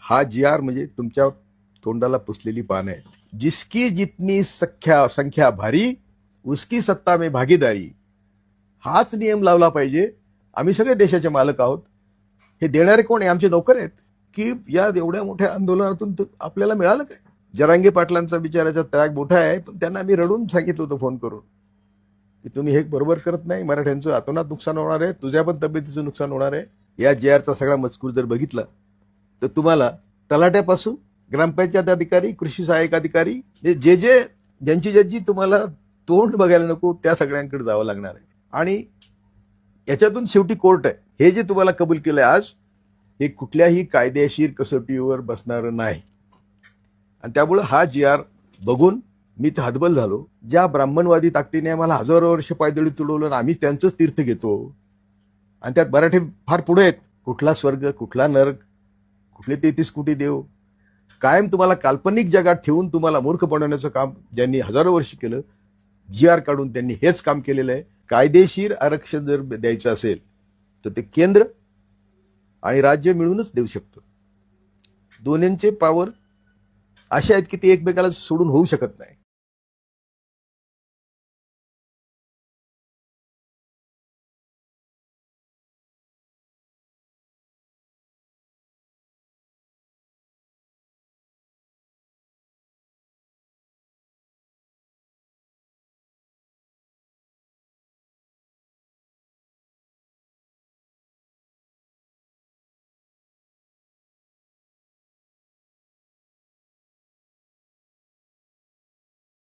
हा जी आर म्हणजे तुमच्या तोंडाला पुसलेली पानं आहे. जिसकी जितनी संख्या भारी उसकी सत्ता में भागीदारी, हाच नियम लावला पाहिजे. आम्ही सगळे देशाचे मालक आहोत. हे देणारे कोण आहे? आमचे नोकर आहेत. की या एवढ्या मोठ्या आंदोलनातून आपल्याला मिळालं काय? जरांगे पाटलांचा बिचाराचा त्याग मोठा आहे, पण त्यांना आम्ही रडून सांगितलं होतं फोन करून की तुम्ही हे बरोबर करत नाही, मराठ्यांचं अतोनात नुकसान होणार आहे, तुझ्या पण तब्येतीचं नुकसान होणार आहे. या जे आरचा सगळा मजकूर जर बघितला तर तुम्हाला तलाट्यापासून ग्रामपंचायत अधिकारी, कृषी सहाय्यक अधिकारी, जे ज्यांची तुम्हाला तोंड बघायला नको त्या सगळ्यांकडे जावं लागणार आहे. आणि याच्यातून शेवटी कोर्ट आहे. हे जे तुम्हाला कबूल केलंय आज, हे कुठल्याही कायदेशीर कसोटीवर बसणार नाही. आणि त्यामुळे हा जी आर बघून मी तर हतबल झालो. ज्या ब्राह्मणवादी ताकदीने आम्हाला हजारो वर्ष पायदळी तुडवलं, आम्ही त्यांचंच तीर्थ घेतो. आणि त्यात मराठी फार पुढे आहेत. कुठला स्वर्ग, कुठला नरक, कुठले 33 कोटी देव, कायम तुम्हाला काल्पनिक जगात ठेवून तुम्हाला मूर्ख बनवण्याचं काम ज्यांनी हजारो वर्ष केलं, जी आर काढून त्यांनी हेच काम केलेलं आहे. कायदेशीर आरक्षण जर द्यायचं असेल तर ते केंद्र आणि राज्य मिळूनच देऊ शकतं. दोन्हींचे पॉवर असे आहेत की ते एकमेकाला सोडून होऊ शकत नाही.